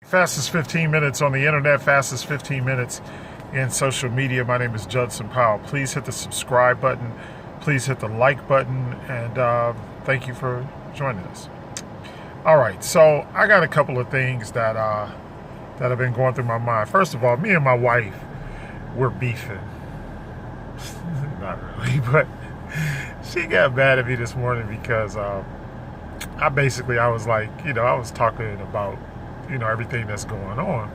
Fastest 15 minutes on the internet, fastest 15 minutes in social media. My name is Judson Powell. Please hit the subscribe button. Please hit the like button. And thank you for joining us. All right, so I got a couple of things that have been going through my mind. First of all, me and my wife, we're beefing. Not really, but she got mad at me this morning because I was like, I was talking about everything that's going on.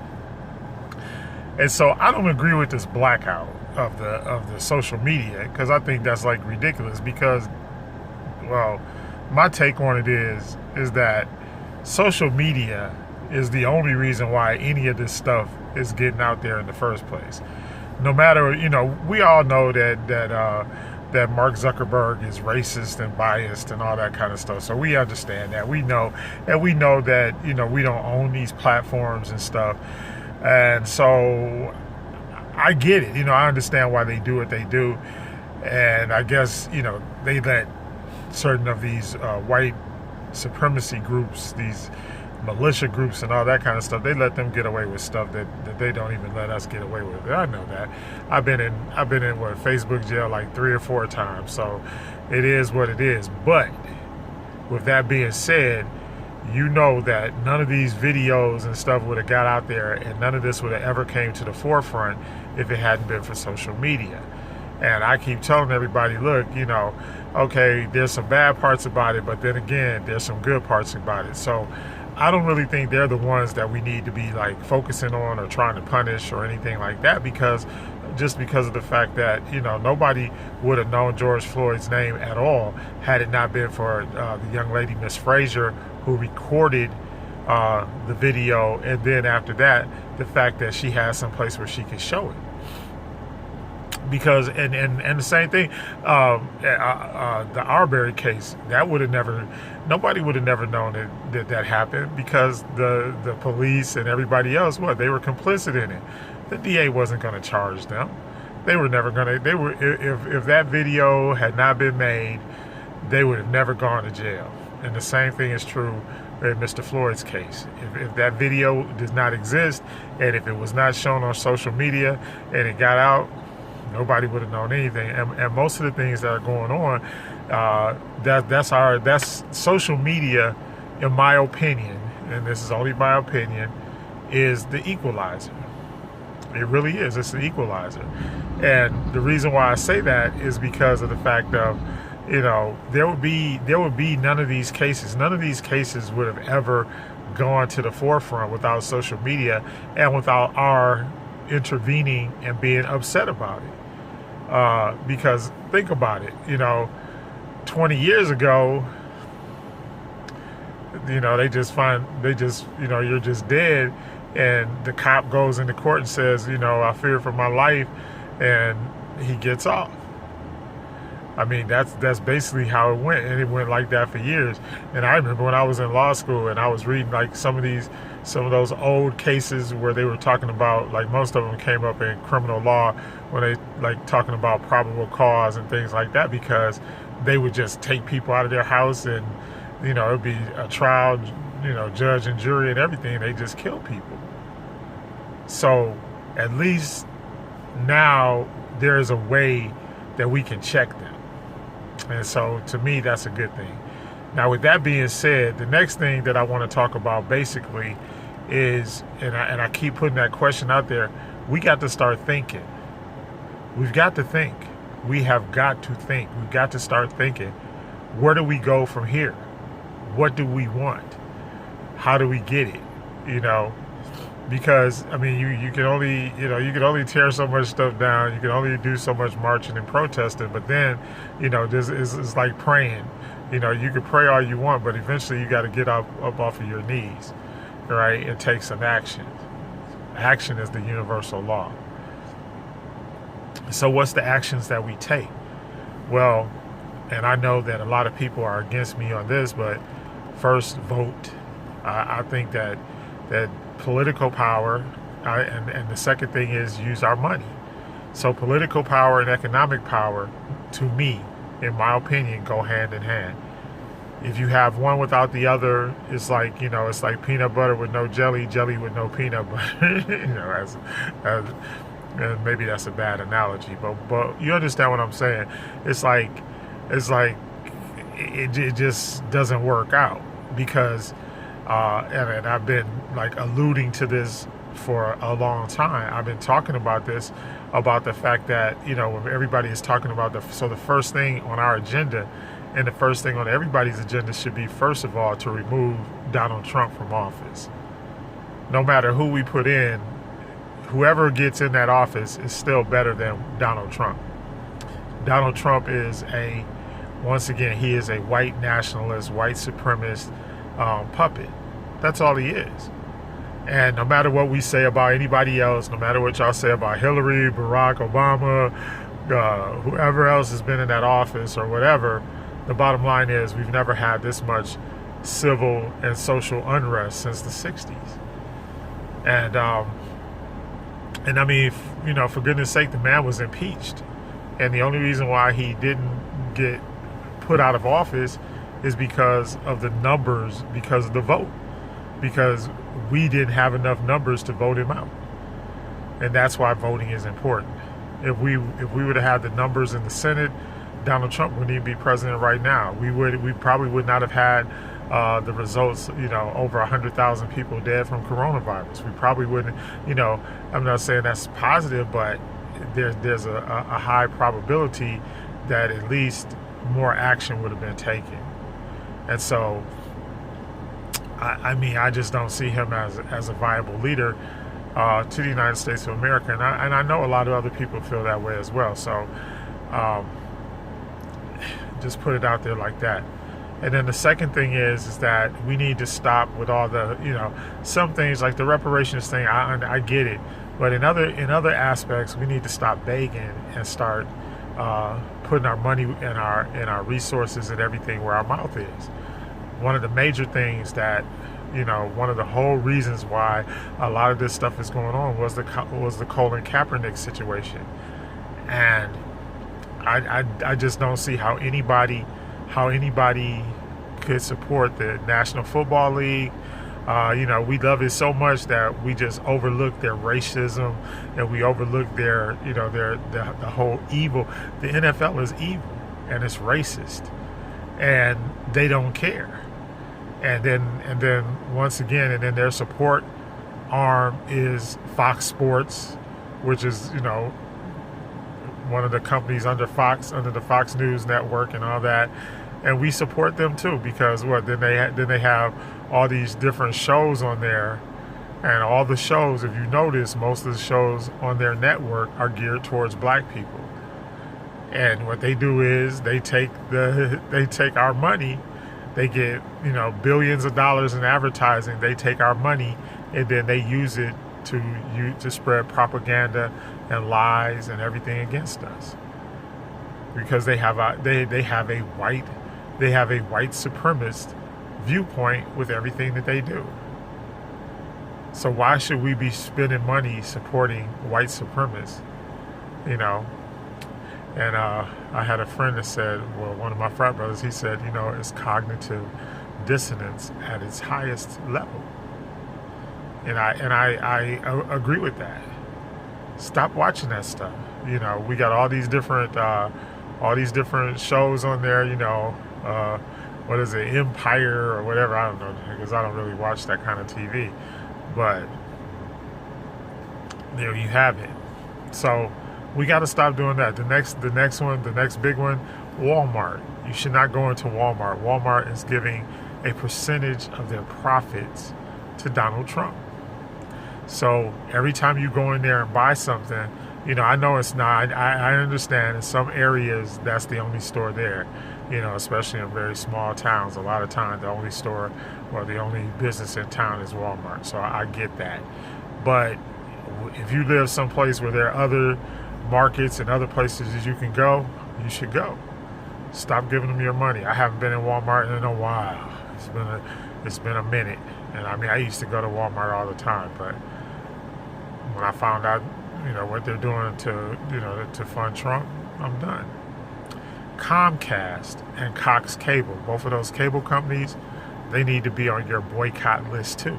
And so I don't agree with this blackout of the social media, because I think that's like ridiculous, because, well, my take on it is that social media is the only reason why any of this stuff is getting out there in the first place. No matter, we all know that Mark Zuckerberg is racist and biased and all that kind of stuff. So we understand that. We know that, we don't own these platforms and stuff. And so I get it. I understand why they do what they do. And I guess, they let certain of these white supremacy groups, these militia groups and all that kind of stuff, they let them get away with stuff that they don't even let us get away with. I know that. I've been in Facebook jail like 3 or 4 times, so it is what it is. But with that being said, that none of these videos and stuff would have got out there, and none of this would have ever came to the forefront if it hadn't been for social media. And I keep telling everybody, look, okay, there's some bad parts about it, but then again, there's some good parts about it. So I don't really think they're the ones that we need to be like focusing on or trying to punish or anything like that, because of the fact that, nobody would have known George Floyd's name at all had it not been for the young lady, Miss Frazier, who recorded the video. And then after that, the fact that she has some place where she can show it. Because and the same thing, the Arbery case, nobody would have never known that happened, because the police and everybody else, they were complicit in it. The DA wasn't going to charge them. They were never going to. If that video had not been made, they would have never gone to jail. And the same thing is true in Mr. Floyd's case. If that video does not exist, and if it was not shown on social media and it got out, nobody would have known anything. And most of the things that are going on, that's social media, in my opinion, and this is only my opinion, is the equalizer. It really is. It's the equalizer. And the reason why I say that is because of the fact of, there would be none of these cases. None of these cases would have ever gone to the forefront without social media and without our intervening and being upset about it. Because think about it, 20 years ago, you're just dead, and the cop goes into court and says, I fear for my life, and he gets off. I mean, that's basically how it went, and it went like that for years. And I remember when I was in law school and I was reading like some of those old cases where they were talking about, like, most of them came up in criminal law when they like talking about probable cause and things like that, because they would just take people out of their house, and it'd be a trial, judge and jury and everything. They just kill people. So at least now there is a way that we can check them. And so to me, that's a good thing. Now, with that being said, the next thing that I want to talk about basically is, and I keep putting that question out there, we got to start thinking. We've got to think. We have got to think. We've got to start thinking. Where do we go from here? What do we want? How do we get it? Because I mean, you can only tear so much stuff down. You can only do so much marching and protesting. But then, this is like praying. You can pray all you want, but eventually you got to get up off of your knees, right, and take some action. Action is the universal law. So what's the actions that we take? Well, and I know that a lot of people are against me on this, but first, vote. I think that political power, and the second thing is use our money. So political power and economic power, to me, in my opinion, go hand in hand. If you have one without the other, it's like, it's like peanut butter with no jelly, jelly with no peanut butter. As and maybe that's a bad analogy, but you understand what I'm saying. It's like it just doesn't work out because and I've been like alluding to this for a long time. I've been talking about this, about the fact that when everybody is talking about the first thing on our agenda and the first thing on everybody's agenda should be, first of all, to remove Donald Trump from office. No matter who we put in, whoever gets in that office is still better than Donald Trump. Donald Trump is once again, he is a white nationalist, white supremacist puppet. That's all he is. And no matter what we say about anybody else, no matter what y'all say about Hillary, Barack Obama, whoever else has been in that office or whatever, the bottom line is we've never had this much civil and social unrest since the 60s. And I mean, for goodness sake, the man was impeached. And the only reason why he didn't get put out of office is because of the numbers, because of the vote. Because we didn't have enough numbers to vote him out. And that's why voting is important. If we would have had the numbers in the Senate, Donald Trump wouldn't even be president right now. We probably would not have had the results, over 100,000 people dead from coronavirus. We probably wouldn't, I'm not saying that's positive, but there's a high probability that at least more action would have been taken. And so, I mean, I just don't see him as a viable leader to the United States of America. And I know a lot of other people feel that way as well. So just put it out there like that. And then the second thing is that we need to stop with all the, some things like the reparations thing. I get it. But in other aspects, we need to stop begging and start putting our money and our resources and everything where our mouth is. One of the major things that, one of the whole reasons why a lot of this stuff is going on was the Colin Kaepernick situation. And I just don't see how anybody could support the National Football League. We love it so much that we just overlook their racism and we overlook their the whole evil. The NFL is evil and it's racist, and they don't care. And then once again, and then their support arm is Fox Sports, which is one of the companies under the Fox News network and all that. And we support them too because then they have all these different shows on there, and all the shows, if you notice, most of the shows on their network are geared towards black people. And what they do is they take our money, they get billions of dollars in advertising, they take our money and then they use it to spread propaganda and lies and everything against us, because they have a white supremacist viewpoint with everything that they do. So why should we be spending money supporting white supremacists? And I had a friend that said, well, one of my frat brothers, he said, it's cognitive dissonance at its highest level. And I agree with that. Stop watching that stuff. We got all these different shows on there. What is it, Empire or whatever? I don't know, because I don't really watch that kind of TV. But there you have it. So we got to stop doing that. The next big one, Walmart. You should not go into Walmart. Walmart is giving a percentage of their profits to Donald Trump. So every time you go in there and buy something, I know it's not. I understand in some areas that's the only store there. Especially in very small towns, a lot of times the only store or the only business in town is Walmart. So I get that. But if you live someplace where there are other markets and other places that you can go, you should go. Stop giving them your money. I haven't been in Walmart in a while. It's been a minute. And I mean, I used to go to Walmart all the time, but when I found out, what they're doing to fund Trump, I'm done. Comcast and Cox Cable, both of those cable companies, they need to be on your boycott list too.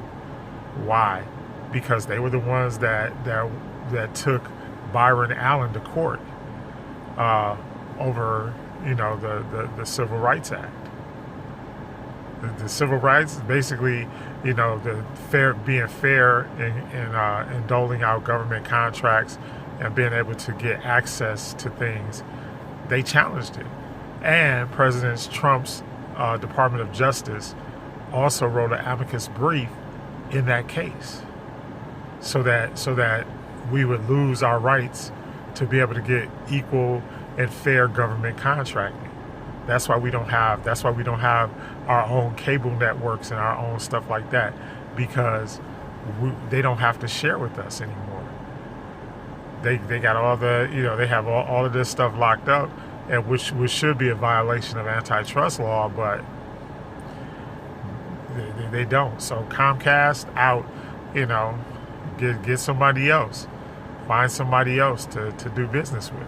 Why? Because they were the ones that took Byron Allen to court over, the Civil Rights Act. The civil rights, basically, the being fair in doling out government contracts and being able to get access to things. They challenged it, and President Trump's Department of Justice also wrote an amicus brief in that case, so that we would lose our rights to be able to get equal and fair government contracting. That's why we don't have our own cable networks and our own stuff like that, because they don't have to share with us anymore. They got all the, they have all of this stuff locked up, and which should be a violation of antitrust law, but they don't. So Comcast out, get somebody else, find somebody else to do business with.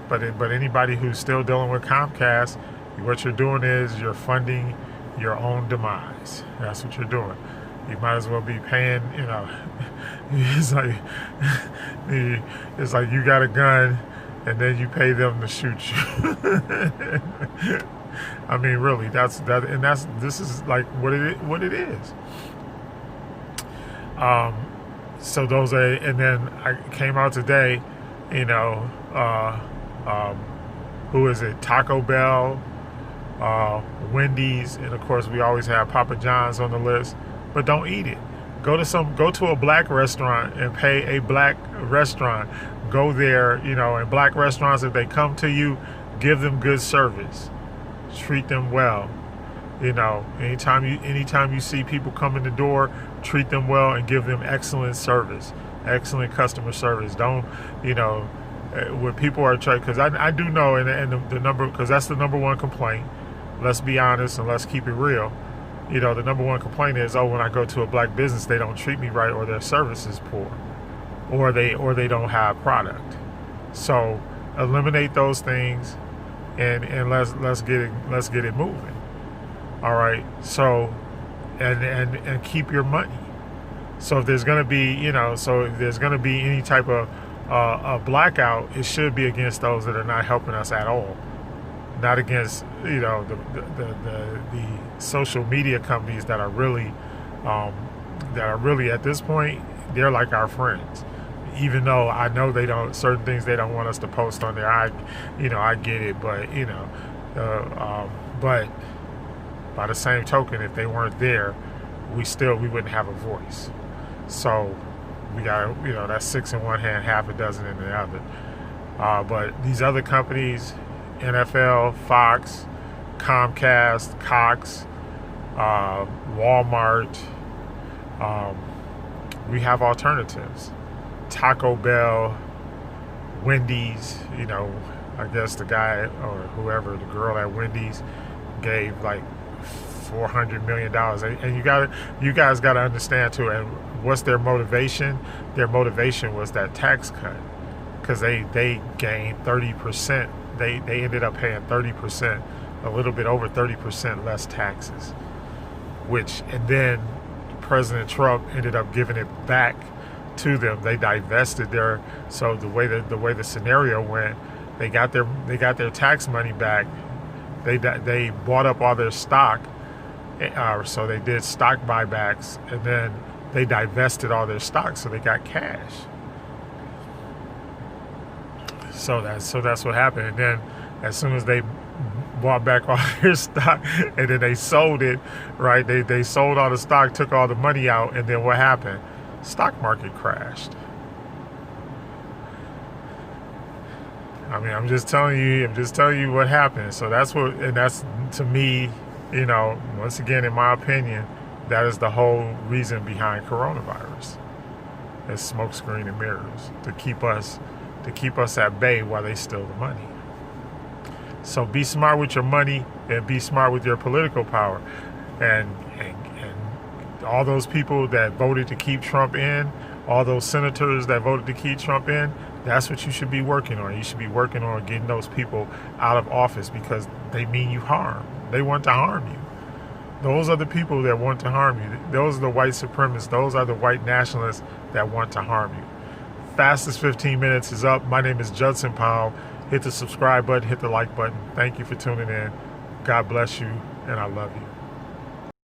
But anybody who's still dealing with Comcast, what you're doing is you're funding your own demise. That's what you're doing. You might as well be paying, it's like you got a gun and then you pay them to shoot you. I mean, really, this is like what it is. So those are, and then I came out today, who is it? Taco Bell, Wendy's, and of course we always have Papa John's on the list. But don't eat it. Go to a black restaurant and pay a black restaurant. Go there, in black restaurants, if they come to you, give them good service. Treat them well. Anytime you see people come in the door, treat them well and give them excellent service, excellent customer service. Don't, when people are trying, because I do know, and the number, because that's the number one complaint. Let's be honest and let's keep it real. The number one complaint is, when I go to a black business, they don't treat me right, or their service is poor, or they don't have product. So eliminate those things, and let's get it moving. All right. So and keep your money. So if there's gonna be if there's gonna be any type of a blackout, it should be against those that are not helping us at all, not against the social media companies that are really at this point, they're like our friends. Even though I know certain things they don't want us to post on there. I get it, but but by the same token, if they weren't there, we wouldn't have a voice. So we got, that's 6 in one hand, half a dozen in the other. But these other companies, NFL, Fox, Comcast, Cox, Walmart, we have alternatives. Taco Bell, Wendy's, I guess the guy or whoever, the girl at Wendy's gave like $400 million. And you guys got to understand too, and what's their motivation? Their motivation was that tax cut, because they gained 30%. They ended up paying 30%, a little bit over 30% less taxes, and then President Trump ended up giving it back to them. They divested so the way the scenario went, they got their tax money back. They bought up all their stock, so they did stock buybacks, and then they divested all their stock, so they got cash. So that's what happened. And then as soon as they bought back all their stock, and then they sold it, right? They sold all the stock, took all the money out, and then what happened? Stock market crashed. I mean, I'm just telling you what happened. So that's to me, once again, in my opinion, that is the whole reason behind coronavirus. It's smokescreen and mirrors to keep us at bay while they steal the money. So be smart with your money and be smart with your political power. And all those people that voted to keep Trump in, all those senators that voted to keep Trump in, That's what you should be working on. You should be working on getting those people out of office because they mean you harm. They want to harm you. Those are the people that want to harm you. Those are the white supremacists. Those are the white nationalists that want to harm you. Fastest 15 minutes is up. My name is Judson Powell. Hit the subscribe button, hit the like button. Thank you for tuning in. God bless you, and I love you.